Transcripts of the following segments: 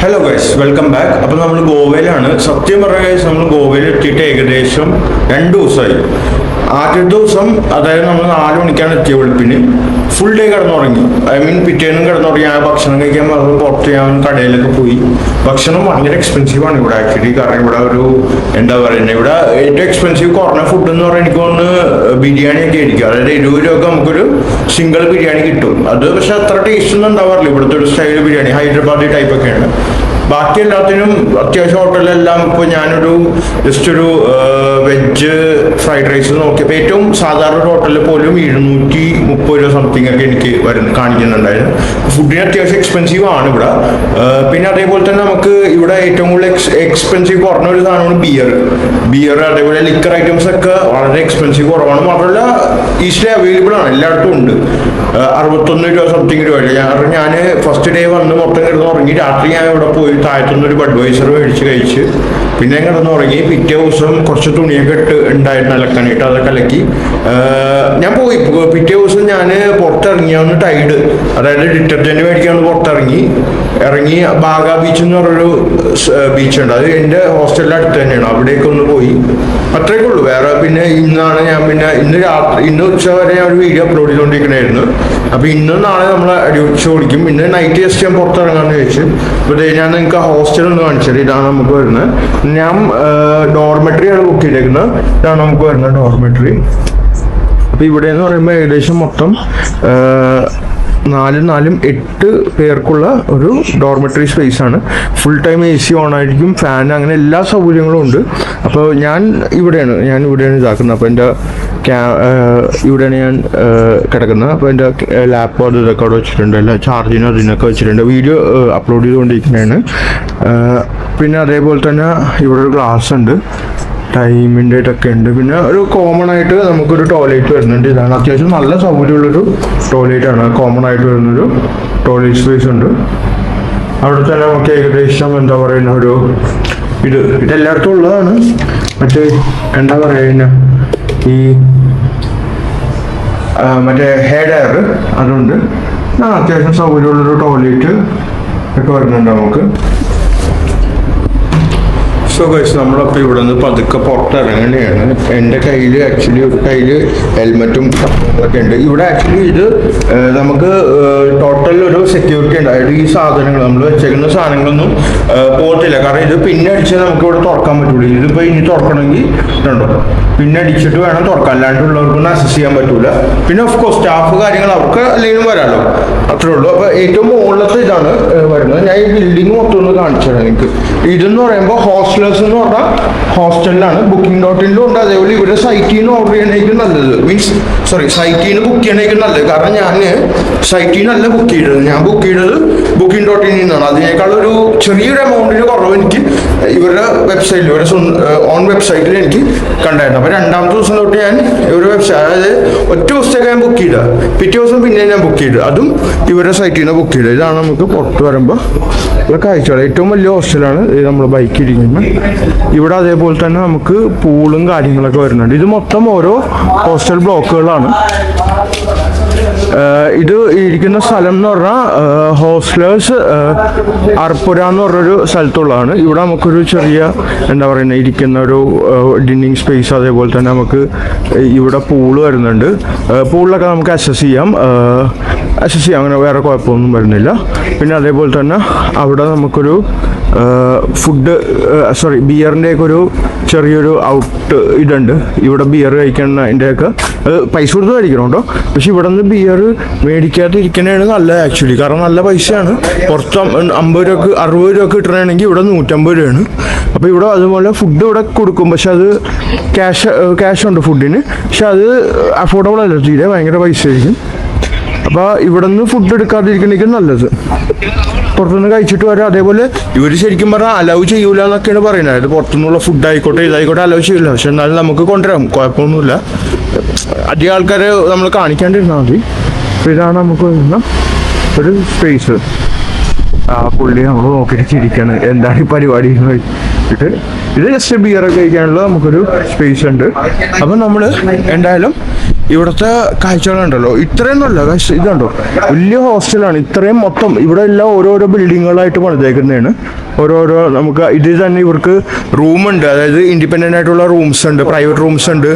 Hello guys, welcome back. അപ്പോൾ നമ്മൾ ഗോവയിലാണ്. സത്യം പറഞ്ഞ ഗൈസ്, നമ്മൾ ഗോവയിൽ എത്തിയിട്ട് ഏകദേശം 2 ദിവസമായി. ആദ്യത്തെ ദിവസം, അതായത് നമ്മൾ 4 മണിക്കാണ് എത്തിയ വെളുപ്പിന്, ഫുൾ ഡേ കിടന്നുറങ്ങി. പിറ്റേന്നും കിടന്നുറങ്ങി. ആ ഭക്ഷണം കഴിക്കാൻ പറഞ്ഞ് പുറത്ത് ഞാൻ കടയിലൊക്കെ പോയി. ഭക്ഷണം ഭയങ്കര എക്സ്പെൻസീവാണ് ഇവിടെ ആക്ച്വലി. കാരണം ഇവിടെ ഒരു എന്താ പറയുന്നത്, ഇവിടെ ഏറ്റവും എക്സ്പെൻസീവ് കുറഞ്ഞ ഫുഡ് എന്ന് പറഞ്ഞാൽ എനിക്ക് തോന്നുന്നു ബിരിയാണി ഒക്കെ ആയിരിക്കും. അതായത് 20 രൂപ നമുക്കൊരു സിംഗിൾ ബിരിയാണി കിട്ടും. അത് പക്ഷെ അത്ര ടേസ്റ്റ് ഒന്നും ഉണ്ടാവാറില്ല. ഇവിടുത്തെ ഒരു സ്റ്റൈൽ ബിരിയാണി ഹൈദരാബാദി ടൈപ്പ് ഒക്കെയാണ്. ബാക്കി എല്ലാത്തിനും അത്യാവശ്യം ഹോട്ടലിലെല്ലാം ഇപ്പോൾ ഞാനൊരു ജസ്റ്റ് ഒരു വെജ് ഫ്രൈഡ് റൈസ് നോക്കിയപ്പോൾ ഏറ്റവും സാധാരണ ഒരു ഹോട്ടലിൽ പോലും 230 രൂപ സംതിങ് ഒക്കെ എനിക്ക് കാണിക്കുന്നുണ്ടായിരുന്നു. ഫുഡിന് അത്യാവശ്യം എക്സ്പെൻസീവ് ആണ് ഇവിടെ. പിന്നെ അതേപോലെ തന്നെ നമുക്ക് ഇവിടെ ഏറ്റവും കൂടുതൽ എക്സ്പെൻസീവ് കുറഞ്ഞ ഒരു സാധനമാണ് ബിയർ. അതേപോലെ ലിക്കർ ഐറ്റംസ് ഒക്കെ വളരെ എക്സ്പെൻസീവ് കുറവാണ്. മാത്രമല്ല ഈസിലി അവൈലബിൾ ആണ്, എല്ലായിടത്തും ഉണ്ട്. 61 രൂപ സംതിങ് രൂപ. ഞാൻ ഫസ്റ്റ് ഡേ വന്ന് മൊത്തം കിടന്ന് ഉറങ്ങി. രാത്രി ഞാൻ ഇവിടെ പോയി താഴത്തുനിന്ന് ഒരു ബഡ്വൈസർ മേടിച്ച് കഴിച്ച് പിന്നെ കിടന്ന് ഉറങ്ങി. പിറ്റേ ദിവസം കുറച്ച് തുണിയൊക്കെ ഉണ്ടായിരുന്നു അലക്കാനായിട്ട്, അതൊക്കെ അലക്കി ഞാൻ പോയി. പിറ്റേ ദിവസം ഞാൻ പുറത്തിറങ്ങിയാന്ന് ടൈഡ്, അതായത് ഡിറ്റർജന്റ് മേടിക്കാന്ന് പുറത്തിറങ്ങി. ബാഗ ബീച്ച് എന്ന് പറഞ്ഞൊരു ബീച്ചുണ്ട്, അത് എൻ്റെ ഹോസ്റ്റലിൻ്റെ അടുത്ത് തന്നെയാണ്. അവിടേക്ക് ഒന്ന് പോയി, അത്രയൊക്കെ ഉള്ളൂ. വേറെ പിന്നെ ഇന്നാണ് ഞാൻ ഇന്ന് ഉച്ച വരെ ഞാൻ ഒരു വീഡിയോ അപ്ലോഡ് ചെയ്തുകൊണ്ടിരിക്കണായിരുന്നു. അപ്പോൾ ഇന്നും നാളെ നമ്മൾ അടിച്ച് ഓടിക്കും. ഇന്ന് നൈറ്റ് ജസ്റ്റ് ഞാൻ പുറത്തിറങ്ങാന്ന് ചോദിച്ചു. അപ്പോൾ ഞാൻ നിങ്ങൾക്ക് ഹോസ്റ്റൽ ഒന്ന് കാണിച്ചത്. ഇതാണ് നമുക്ക് വരുന്നത്. ഞാൻ ഡോർമെട്രിയാണ് ബുക്ക് ചെയ്തേക്കുന്നത്. ഇതാണ് നമുക്ക് വരുന്നത് ഡോർമെട്രി. അപ്പോൾ ഇവിടെ എന്ന് പറയുമ്പോൾ ഏകദേശം മൊത്തം 8 പേർക്കുള്ള ഒരു ഡോർമെട്രി സ്പേസ് ആണ്. ഫുൾ ടൈം AC ഓൺ ആയിരിക്കും, ഫാൻ, അങ്ങനെ എല്ലാ സൗകര്യങ്ങളും ഉണ്ട്. അപ്പോൾ ഞാൻ ഇവിടെയാണ് ഇതാക്കുന്നത്. അപ്പോൾ എൻ്റെ ഇവിടെയാണ് ഞാൻ കിടക്കുന്നത്. അപ്പോൾ എൻ്റെ ലാപ്ടോപ്പ് ഇതൊക്കെ അവിടെ വെച്ചിട്ടുണ്ട്, എല്ലാ ചാർജിനും അതിനൊക്കെ വെച്ചിട്ടുണ്ട്. വീഡിയോ അപ്ലോഡ് ചെയ്തുകൊണ്ടിരിക്കുന്നതാണ്. പിന്നെ അതേപോലെ തന്നെ ഇവിടെ ഒരു ഗ്ലാസ് ഉണ്ട്, ടൈമിൻ്റെ ഇതൊക്കെ ഉണ്ട്. പിന്നെ ഒരു കോമൺ ആയിട്ട് നമുക്കൊരു ടോയ്ലറ്റ് വരുന്നുണ്ട്. ഇതാണ് അത്യാവശ്യം നല്ല സൗകര്യമുള്ളൊരു ടോയ്ലറ്റാണ്. കോമൺ ആയിട്ട് വരുന്നൊരു ടോയ്ലറ്റ് സ്പേസ് ഉണ്ട്. അവിടെ തന്നെ നമുക്ക് ഏകദേശം എന്താ പറയുന്ന ഒരു ഇതെല്ലായിടത്തും ഉള്ളതാണ്. മറ്റേ എന്താ പറയുക, ഈ മറ്റേ ഹെഡ് എയർ അതുണ്ട്. അത്യാവശ്യം സൗകര്യമുള്ളൊരു ടോയ്ലറ്റ് ഒക്കെ വരുന്നുണ്ട് നമുക്ക്. സോ ഗൈസ്, നമ്മളപ്പോൾ ഇവിടെ നിന്ന് പതുക്കെ പുറത്തിറങ്ങുകയാണ്. എൻ്റെ കയ്യിൽ ആക്ച്വലി ഒരു ഹെൽമെറ്റും ഒക്കെ ഉണ്ട്. ഇവിടെ ആക്ച്വലി ഇത് നമുക്ക് ടോട്ടൽ ഒരു സെക്യൂരിറ്റി ഉണ്ട്. അതായത് ഈ സാധനങ്ങൾ നമ്മൾ വെച്ചേക്കുന്ന സാധനങ്ങളൊന്നും പോകത്തില്ല. കാരണം ഇത് പിന്നെ അടിച്ചാൽ നമുക്ക് ഇവിടെ തുറക്കാൻ പറ്റൂല. ഇതിപ്പോൾ ഇനി തുറക്കണമെങ്കിൽ ഇതുണ്ടോ, പിന്നെ അടിച്ചിട്ട് വേണം തുറക്കാൻ, അല്ലാണ്ടുള്ളവർക്കൊന്നും അക്സസ് ചെയ്യാൻ പറ്റൂല. പിന്നെ ഓഫ് കോഴ്സ് സ്റ്റാഫ് കാര്യങ്ങൾ അവർക്ക് അല്ലെങ്കിലും വരാമല്ലോ, അത്രേ ഉള്ളൂ. അപ്പോൾ ഏറ്റവും മുകളിലത്തെ ഇതാണ് വരുന്നത്. ഞാൻ ഈ ബിൽഡിംഗ് മൊത്തം ഒന്ന് കാണിച്ചു തരാം എനിക്ക്. ഇതെന്ന് പറയുമ്പോൾ ഹോസ്റ്റലേഴ്സ് എന്ന് പറഞ്ഞാൽ ഹോസ്റ്റലിലാണ്. Booking.in ഉണ്ട്. അതേപോലെ ഇവിടെ സൈറ്റിൽ നിന്ന് ഓർഡർ ചെയ്യണേക്കും നല്ലത്. സൈറ്റിൽ നിന്ന് ബുക്ക് ചെയ്യണേക്കും നല്ലത്. കാരണം ഞാൻ സൈറ്റിൽ നിന്നല്ല ബുക്ക് ചെയ്തത്. ഞാൻ ബുക്ക് ചെയ്തത് Booking.in നിന്നാണ്. അതിനേക്കാൾ ഒരു ചെറിയൊരു എമൗണ്ടിന് കുറവ് എനിക്ക് ഇവരുടെ വെബ്സൈറ്റിൽ, ഓൺ വെബ്സൈറ്റിൽ എനിക്ക് കണ്ടായിരുന്നു. അപ്പോൾ 2ാമത്തെ ദിവസം തൊട്ട് ഞാൻ ഒരു വെബ്സൈറ്റ്, അതായത് ഒറ്റ ദിവസത്തേക്ക് ഞാൻ ബുക്ക് ചെയ്തത്. പിറ്റേ ദിവസം പിന്നെ ഞാൻ ബുക്ക് ചെയ്തത്, അതും ഇവരുടെ സൈറ്റിൽ നിന്ന് ബുക്ക് ചെയ്തത്. ഇതാണ് നമുക്ക് പുറത്ത് വരുമ്പോൾ ഉള്ള കാഴ്ചകൾ. ഏറ്റവും വലിയ ഹോസ്റ്റലാണ് നമ്മൾ ബൈക്ക് ഇരിക്കുന്നത്. ഇവിടെ അതേപോലെ തന്നെ നമുക്ക് പൂളും കാര്യങ്ങളൊക്കെ വരുന്നുണ്ട്. ഇത് മൊത്തം ഓരോ ഹോസ്റ്റൽ ബ്ലോക്കുകളാണ്. ഇത് ഇരിക്കുന്ന സ്ഥലം എന്ന് പറഞ്ഞാൽ ഹോസ്റ്റലേഴ്സ് അർപ്പുര എന്ന് പറഞ്ഞൊരു സ്ഥലത്തുള്ളതാണ്. ഇവിടെ നമുക്കൊരു ചെറിയ എന്താ പറയുന്നത് ഇരിക്കുന്ന ഒരു ഡിന്നിങ് സ്പേസ്, അതേപോലെ തന്നെ നമുക്ക് ഇവിടെ പൂള് വരുന്നുണ്ട്. പൂളിലൊക്കെ നമുക്ക് അക്സസ് ചെയ്യാം, അങ്ങനെ വേറെ കുഴപ്പമൊന്നും വരുന്നില്ല. പിന്നെ അതേപോലെ തന്നെ അവിടെ നമുക്കൊരു ബിയറിൻ്റെ ഒക്കെ ഒരു ചെറിയൊരു ഔട്ട് ഇതുണ്ട്. ഇവിടെ ബിയർ കഴിക്കുന്നതിൻ്റെയൊക്കെ പൈസ കൊടുത്ത് കഴിക്കണം കേട്ടോ. പക്ഷെ ഇവിടെ നിന്ന് ബിയർ മേടിക്കാതെ ഇരിക്കണതാണ് നല്ലത് ആക്ച്വലി. കാരണം നല്ല പൈസയാണ്. പുറത്ത് 50 രൂപക്ക് 60 രൂപക്ക് കിട്ടണമെങ്കിൽ ഇവിടെ 150 രൂപയാണ്. അപ്പോൾ ഇവിടെ അതുപോലെ ഫുഡ് ഇവിടെ കൊടുക്കും, പക്ഷെ അത് ക്യാഷ് ഉണ്ട് ഫുഡിന്. പക്ഷെ അത് അഫോർഡബിൾ അല്ല, തീരെ ഭയങ്കര പൈസ ആയിരിക്കും. അപ്പോൾ ഇവിടെ നിന്ന് ഫുഡ് എടുക്കാതിരിക്കണേക്കും നല്ലത്. പുറത്തുനിന്ന് കഴിച്ചിട്ട് വരാം. അതേപോലെ ഇവർ ശരിക്കും പറഞ്ഞാൽ അലൗ ചെയ്യൂല എന്നൊക്കെയാണ് പറയുന്നത്. അതായത് പുറത്തുനിന്നുള്ള ഫുഡ് ആയിക്കോട്ടെ ഇതായിക്കോട്ടെ അലൗ ചെയ്യില്ല. പക്ഷെ എന്നാലും നമുക്ക് കൊണ്ടുവരാം, കുഴപ്പമൊന്നുമില്ല. അധികം ആൾക്കാർ നമ്മൾ കാണിക്കാണ്ടിരുന്നാൽ മതി. ഇതാണ് നമുക്ക് വരുന്ന ഒരു സ്പേസ്. പുള്ളി നമ്മൾ നോക്കിയിട്ട് ചിരിക്കാണ്, എന്താണ് ഈ പരിപാടി എന്ന് വെച്ചിട്ട്. ഇത് ജസ്റ്റ് ബിയറൊക്കെ കഴിക്കാനുള്ള നമുക്കൊരു സ്പേസ് ഉണ്ട്. അപ്പം നമ്മൾ എന്തായാലും ഇവിടുത്തെ കാഴ്ചകളുണ്ടല്ലോ, ഇത്രയൊന്നുമല്ല പക്ഷേ ഇതുണ്ടോ വലിയ ഹോസ്റ്റലാണ്. ഇത്രയും മൊത്തം ഇവിടെ എല്ലാം ഓരോരോ ബിൽഡിങ്ങുകളായിട്ട് പണിതേക്കുന്നതാണ്. ഓരോരോ നമുക്ക് ഇതിൽ തന്നെ ഇവർക്ക് റൂമുണ്ട്, അതായത് ഇൻഡിപെൻഡൻ്റ് ആയിട്ടുള്ള റൂംസ് ഉണ്ട്, പ്രൈവറ്റ് റൂംസ് ഉണ്ട്,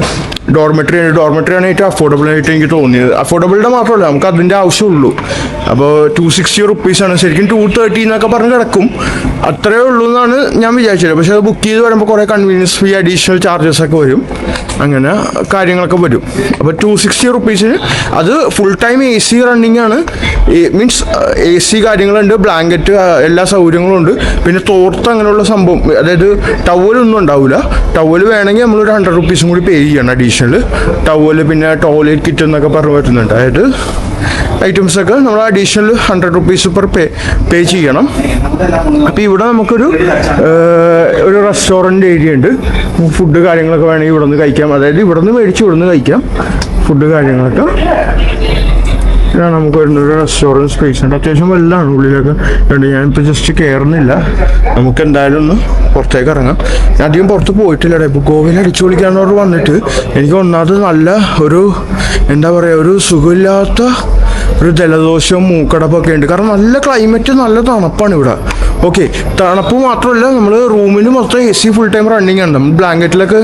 ഡോർമെട്രി ഉണ്ട്. ഡോർമെട്രി ആണ് ഏറ്റവും അഫോർഡബിൾ ആയിട്ട് എനിക്ക് തോന്നിയത്. അഫോർഡബിളിൻ്റെ മാത്രമല്ല, നമുക്ക് അതിൻ്റെ ആവശ്യമുള്ളൂ. അപ്പോൾ 260 റുപ്പീസാണ്. ശരിക്കും 230 എന്നൊക്കെ പറഞ്ഞ് കിടക്കും, അത്രയേ ഉള്ളൂ എന്നാണ് ഞാൻ വിചാരിച്ചത്. പക്ഷേ അത് ബുക്ക് ചെയ്ത് വരുമ്പോൾ കുറേ കൺവീനിയൻസ് ഫീ, അഡീഷണൽ ചാർജസ് ഒക്കെ വരും, അങ്ങനെ കാര്യങ്ങളൊക്കെ വരും. അപ്പോൾ 260 റുപ്പീസിന് അത് ഫുൾ ടൈം AC റണ്ണിങ് ആണ്. മീൻസ് AC കാര്യങ്ങളുണ്ട്, ബ്ലാങ്കറ്റ്, എല്ലാ സൗകര്യങ്ങളും ഉണ്ട്. പിന്നെ തോർത്ത് അങ്ങനെയുള്ള സംഭവം, അതായത് ടവലൊന്നും ഉണ്ടാവില്ല. ടവൽ വേണമെങ്കിൽ നമ്മളൊരു 100 റുപ്പീസും കൂടി പേ ചെയ്യണം അഡീഷണൽ. ടവല് പിന്നെ ടോയ്ലറ്റ് കിറ്റ് എന്നൊക്കെ പറഞ്ഞു പറ്റുന്നുണ്ട്. അതായത് ഐറ്റംസൊക്കെ നമ്മൾ അഡീഷണൽ 100 റുപ്പീസ് പേ ചെയ്യണം. അപ്പോൾ ഇവിടെ നമുക്കൊരു റെസ്റ്റോറൻറ്റ് ഏരിയ ഉണ്ട്. ഫുഡ് കാര്യങ്ങളൊക്കെ വേണമെങ്കിൽ ഇവിടെ നിന്ന് കഴിക്കാം, അതായത് ഇവിടെ നിന്ന് മേടിച്ച് ഇവിടെ നിന്ന് കഴിക്കാം ഫുഡ് കാര്യങ്ങളൊക്കെ. ഇതാണ് നമുക്ക് വരുന്നൊരു റെസ്റ്റോറൻറ്റ് സ്പേസ് ഉണ്ട്. അത്യാവശ്യം വലുതാണ്, ഉള്ളിലൊക്കെ ഉണ്ട്. ഞാനിപ്പോൾ ജസ്റ്റ് കയറുന്നില്ല, നമുക്ക് എന്തായാലും ഒന്ന് പുറത്തേക്ക് ഇറങ്ങാം. ഞാൻ അധികം പുറത്ത് പോയിട്ടില്ല. ഇപ്പോൾ ഗോവയിൽ അടിച്ചു പൊളിക്കാന്ന് വന്നിട്ട് എനിക്ക് ഒന്നാമത് നല്ല ഒരു എന്താ പറയുക, ഒരു സുഖമില്ലാത്ത ഒരു ജലദോഷവും മൂക്കടപ്പൊക്കെ ഉണ്ട്. കാരണം നല്ല ക്ലൈമറ്റ്, നല്ല തണുപ്പാണ് ഇവിടെ. ഓക്കെ, തണുപ്പ് മാത്രമല്ല, നമ്മൾ റൂമിൽ മൊത്തം AC ഫുൾ ടൈം റണ്ണിങ് ആണ്. നമ്മൾ ബ്ലാങ്കറ്റിലൊക്കെ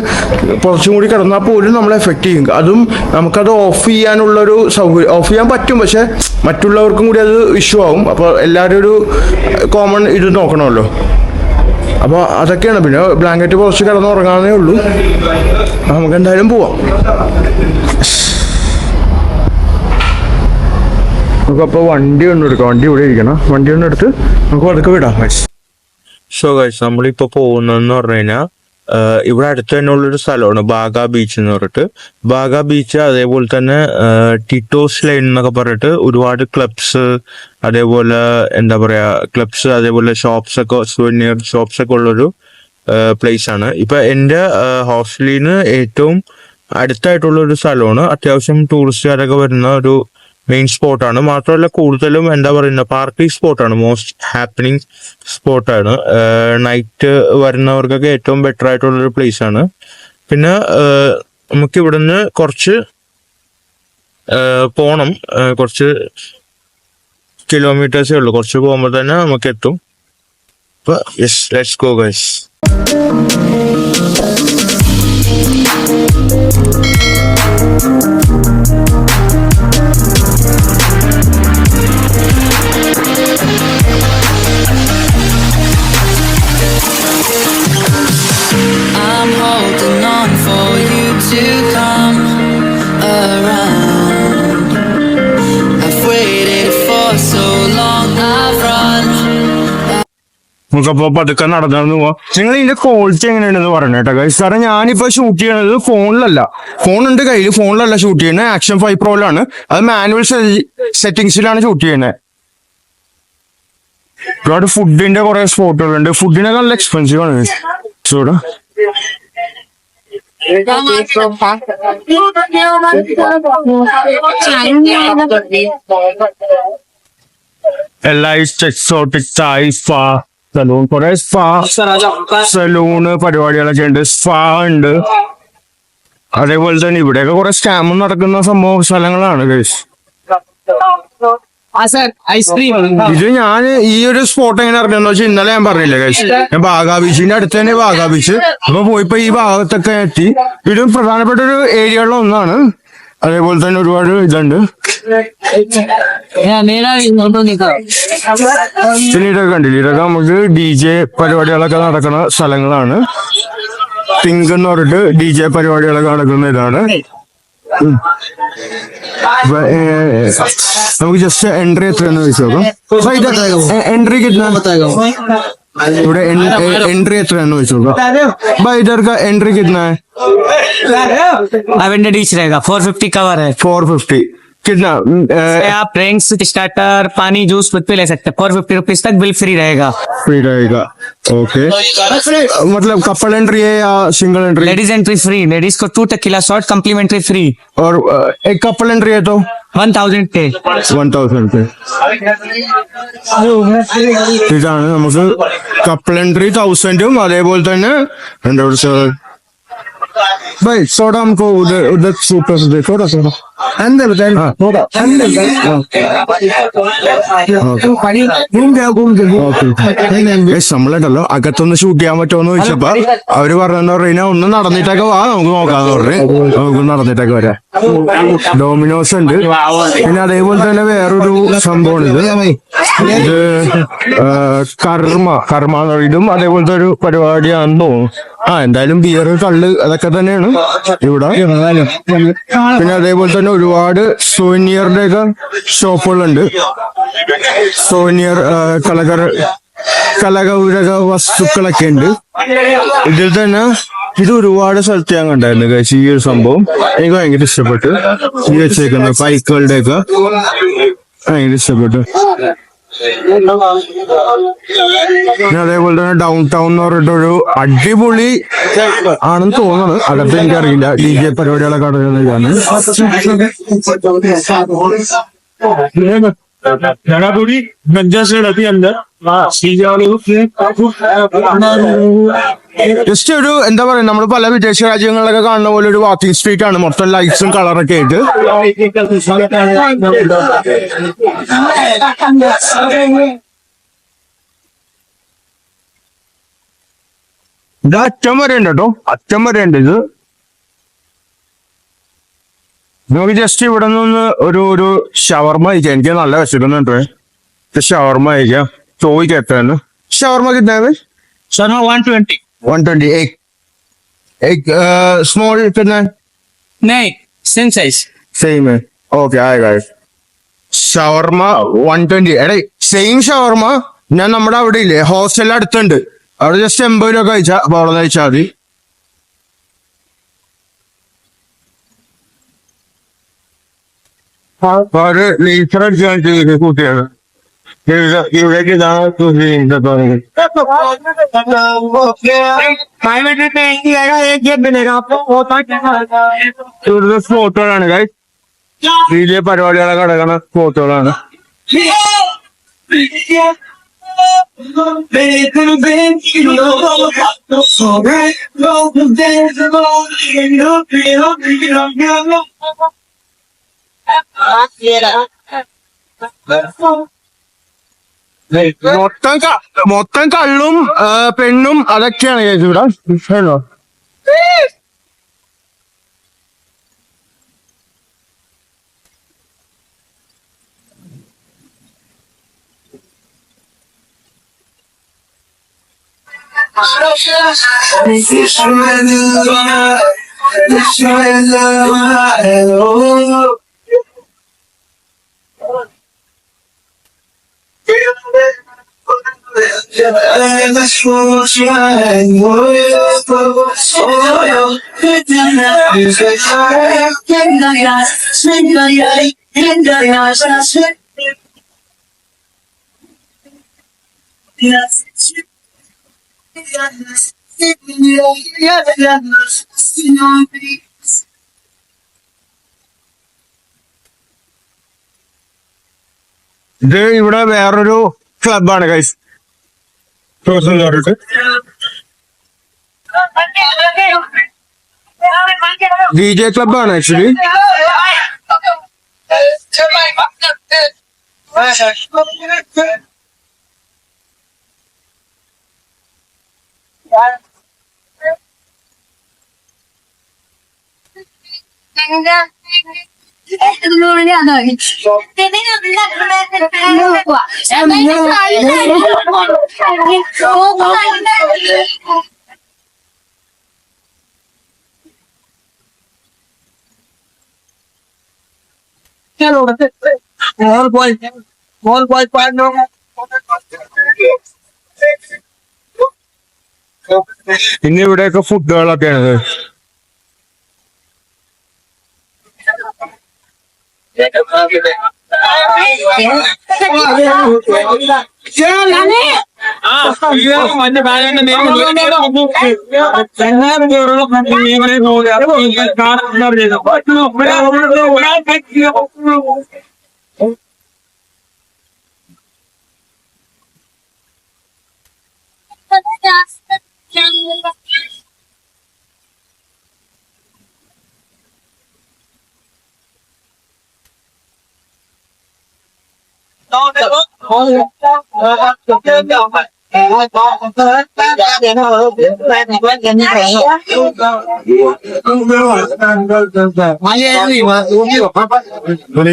കുറച്ചും കൂടി കിടന്നാൽ പോലും നമ്മളെ എഫക്റ്റ് ചെയ്യും. അതും നമുക്കത് ഓഫ് ചെയ്യാനുള്ളൊരു സൗകര്യം, ഓഫ് ചെയ്യാൻ പറ്റും, പക്ഷേ മറ്റുള്ളവർക്കും കൂടി അത് ഇഷ്യൂ ആവും. അപ്പോൾ എല്ലാവരും ഒരു കോമൺ ഇത് നോക്കണമല്ലോ. അപ്പോൾ അതൊക്കെയാണ്. പിന്നെ ബ്ലാങ്കറ്റ് കുറച്ച് കിടന്നുറങ്ങാനേ ഉള്ളൂ. നമുക്ക് എന്തായാലും പോവാം. നമുക്കപ്പോൾ വണ്ടി ഒന്നും എടുക്കാം. വണ്ടി ഇവിടെ ഇരിക്കണം. വണ്ടി ഒന്നും എടുത്ത് നമുക്ക് അതൊക്കെ വിടാം. സോ ഗൈസ്, നമ്മളിപ്പോൾ പോകുന്നതെന്ന് പറഞ്ഞു കഴിഞ്ഞാൽ ഇവിടെ അടുത്ത് തന്നെ ഉള്ളൊരു സ്ഥലമാണ് ബാഗ ബീച്ച് എന്ന് പറഞ്ഞിട്ട്. ബാഗ ബീച്ച്, അതേപോലെ തന്നെ ടിറ്റോസ് ലൈൻ എന്നൊക്കെ പറഞ്ഞിട്ട് ഒരുപാട് ക്ലബ്സ്, അതേപോലെ എന്താ പറയുക, ക്ലബ്സ്, അതേപോലെ ഷോപ്സ് ഒക്കെ, സുവനീർ ഷോപ്സ് ഒക്കെ ഉള്ളൊരു പ്ലേസ് ആണ്. ഇപ്പം എൻ്റെ ഹോസ്റ്റലിൽ നിന്ന് ഏറ്റവും അടുത്തായിട്ടുള്ളൊരു സ്ഥലമാണ്. അത്യാവശ്യം ടൂറിസ്റ്റുകാരൊക്കെ വരുന്ന ഒരു മെയിൻ സ്പോട്ടാണ്. മാത്രമല്ല കൂടുതലും എന്താ പറയുന്ന പാർട്ടി സ്പോട്ടാണ്, മോസ്റ്റ് ഹാപ്പനിങ് സ്പോട്ടാണ്. നൈറ്റ് വരുന്നവർക്കൊക്കെ ഏറ്റവും ബെറ്റർ ആയിട്ടുള്ളൊരു പ്ലേസ് ആണ്. പിന്നെ നമുക്ക് ഇവിടുന്ന് കുറച്ച് പോണം, കുറച്ച് കിലോമീറ്റേഴ്സേ ഉള്ളൂ. കുറച്ച് പോകുമ്പോൾ തന്നെ നമുക്ക് എത്തും. അപ്പോൾ yes, let's go guys. I'm holding on for you to come around. I've waited for so long, I've run. നമുക്കപ്പോൾ പതുക്കെ നടന്നു പോവാം. നിങ്ങൾ ഇതിന്റെ ക്വാളിറ്റി എങ്ങനെയാണെന്ന് പറഞ്ഞു കേട്ടോ ഗൈസ്. കാരണം ഞാനിപ്പോൾ ഷൂട്ട് ചെയ്യണത് ഫോണിലല്ല, ഫോണുണ്ട് കയ്യിൽ, ഫോണിലല്ല ഷൂട്ട് ചെയ്യുന്നത്, Action 5 Proയിലാണ്. അത് മാനുവൽ സെറ്റിങ്സിലാണ് ഷൂട്ട് ചെയ്യുന്നത്. ഒരുപാട് ഫുഡിന്റെ കുറെ സ്പോട്ടുകളുണ്ട്. ഫുഡിനൊക്കെ നല്ല എക്സ്പെൻസീവ് ആണ് ചൂടാ. എക്സോട്ടിക് ചായ്, സ്പാ, സലൂൺ, കുറെ സ്പാ സലൂണ് പരിപാടികളൊക്കെ ഉണ്ട്. സ്പാ ഉണ്ട്. അതേപോലെ തന്നെ ഇവിടെയൊക്കെ കുറെ സ്കാമും നടക്കുന്ന സംഭവ സ്ഥലങ്ങളാണ് ഗൈസ്. ഇത് ഞാൻ ഈ ഒരു സ്പോട്ട് എങ്ങനെ അറിഞ്ഞെന്ന് വെച്ചാൽ ഇന്നലെ ഞാൻ പറഞ്ഞില്ലേ ഗൈസ്, ഞാൻ ബാഗ ബീച്ചിന്റെ അടുത്ത് തന്നെ ബാഗ ബീച്ച്. അപ്പൊ പോയിപ്പോ ഈ ഭാഗത്തൊക്കെ എത്തി. ഇതും പ്രധാനപ്പെട്ട ഒരു ഏരിയകളിൽ ഒന്നാണ്. അതേപോലെ തന്നെ ഒരുപാട് ഇതുണ്ട്. പിന്നെ ഇതൊക്കെ കണ്ടില്ല, ഇതൊക്കെ നമുക്ക് DJ പരിപാടികളൊക്കെ നടക്കുന്ന സ്ഥലങ്ങളാണ്. പിങ്ക് എന്ന് പറഞ്ഞിട്ട് DJ പരിപാടികളൊക്കെ നടക്കുന്ന ഇതാണ്. നമുക്ക് ജസ്റ്റ് എൻട്രി എത്രയെന്ന് ചോദിച്ചു നോക്കാം. എൻട്രി കിട്ടുന്ന ഇവിടെ एंट्री एतना होगा भाई इधर का एंट्री कितना है 500 ईच रहेगा 450 कवर है 450 कितना आप ड्रिंक्स स्टार्टर पानी जूस कुछ भी ले सकते हैं 450 रुपीज तक बिल फ्री रहेगा ओके मतलब कपल एंट्री है या single entry ladies entry free ladies को 2 टेquila शॉट कम्प्लीमेंट्री फ्री और एक कपल एंट्री है तो 1000 पे ഇതാണ് നമുക്ക് കപ്പിൾ എൻട്രി 1000ഉം അതേപോലെ തന്നെ भाई सोडा हमको उधर उधर सूट कर दे थोड़ा सा अंदर बताइए थोड़ा अंदर നമ്മളുണ്ടല്ലോ അകത്തൊന്ന് ഷൂട്ട് ചെയ്യാൻ പറ്റുമോന്ന് ചോദിച്ചപ്പോ അവര് പറഞ്ഞെന്ന് പറഞ്ഞാൽ ഒന്ന് നടന്നിട്ടൊക്കെ വാ നമുക്ക് നോക്കാന്ന് പറഞ്ഞു നമുക്ക് നടന്നിട്ടൊക്കെ വരാം ഡോമിനോസ് ഉണ്ട് പിന്നെ അതേപോലെ തന്നെ വേറൊരു സംഭവമാണ് ഇത് കർമ്മ എന്ന് പറയും. ഇതും അതേപോലത്തെ ഒരു പരിപാടിയാണെന്ന് തോന്നുന്നു. എന്തായാലും ബിയർ കള്ള് അതൊക്കെ തന്നെയാണ് ഇവിടെ. പിന്നെ അതേപോലെ തന്നെ ഒരുപാട് സോനിയറുടെ ഒക്കെ ഷോപ്പുകളുണ്ട്. സോനിയർ കലകൗരക വസ്തുക്കളൊക്കെ ഉണ്ട് ഇതിൽ തന്നെ. ഇത് ഒരുപാട് സ്ഥലത്ത് ഞാൻ കണ്ടായിരുന്നു കഴിച്ച് ഈ ഒരു സംഭവം എനിക്ക് ഭയങ്കര ഇഷ്ടപ്പെട്ടു. ഈ വെച്ചേക്കുന്ന ബൈക്കുകളുടെ ഒക്കെ ഭയങ്കര ഇഷ്ടപ്പെട്ടു. പിന്നെ അതേപോലെ തന്നെ ഡൗൺ ടൗൺ എന്ന് പറഞ്ഞിട്ടൊരു അടിപൊളി ആണെന്ന് തോന്നുന്നത്. അകത്ത് എനിക്കറിയില്ല. DJ പരിപാടികളൊക്കെ നടക്കുന്നതാണ്. जगह पूरी गंजा से रहती है अंदर ജസ്റ്റ് ഒരു എന്താ പറയാ നമ്മൾ പല വിദേശ രാജ്യങ്ങളിലൊക്കെ കാണുന്ന പോലെ ഒരു വാക്കിംഗ് സ്ട്രീറ്റ് ആണ്. മൊത്തം ലൈറ്റ്സും കളറൊക്കെ ആയിട്ട്. ഇത് അറ്റം വരെ ഉണ്ട് കേട്ടോ. അറ്റം വരെ ഉണ്ട് ഇത്. നമുക്ക് ജസ്റ്റ് ഇവിടെ നിന്ന് ഒരു ഷവർമ കഴിക്കാം. എനിക്ക് നല്ല വിശക്കുന്നുണ്ട്. ഷവർമ കഴിക്കാം. ചോദിക്കട്ടെ ഷവർമ കിട്ടാൻ शर्मा 120 120 एक स्मॉल कितना नहीं सेम साइज സെയിം ഓക്കെ ആയ ഷവർമ 120. എടേ സെയിം ഷവർമ ഞാൻ നമ്മുടെ അവിടെ ഇല്ലേ ഹോസ്റ്റലിൽ അടുത്തുണ്ട്. അവിടെ ജസ്റ്റ് 80 രൂപ കഴിച്ചാ അപ്പൊ അവിടെ കഴിച്ചാൽ മതി. ഒരു ലീറ്റർ അടിച്ചാൽ കൂട്ടിയാണ് ഇവിടേക്ക് ഇതാണ് ഇവിടുത്തെ സ്പോട്ടുകളാണ് ഗൈസ്. വലിയ പരിപാടികളൊക്കെ നടക്കുന്ന സ്പോട്ടുകളാണ്. മൊത്തം കള്ളും പെണ്ണും അതൊക്കെയാണ് ചേച്ചി ഇവിടെ. ഇത് ഇവിടെ വേറൊരു ക്ലബാണ് ഗൈസ്. DJ ക്ലബാണ് ആക്ച്വലി. പിന്നെ ഇവിടെയൊക്കെ ഫുഡുകളൊക്കെയാണ്.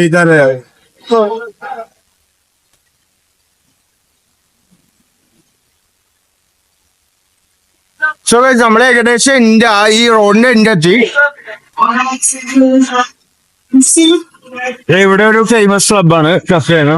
इधर है സോ ഗൈസ് നമ്മൾ ഏകദേശം ഈ റോഡിന്റെ എൻഡ് എത്തി. ഇവിടെ ഒരു ഫേമസ് ക്ലബാണ്, കഫേയാണ്.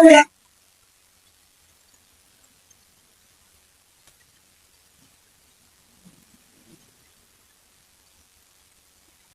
What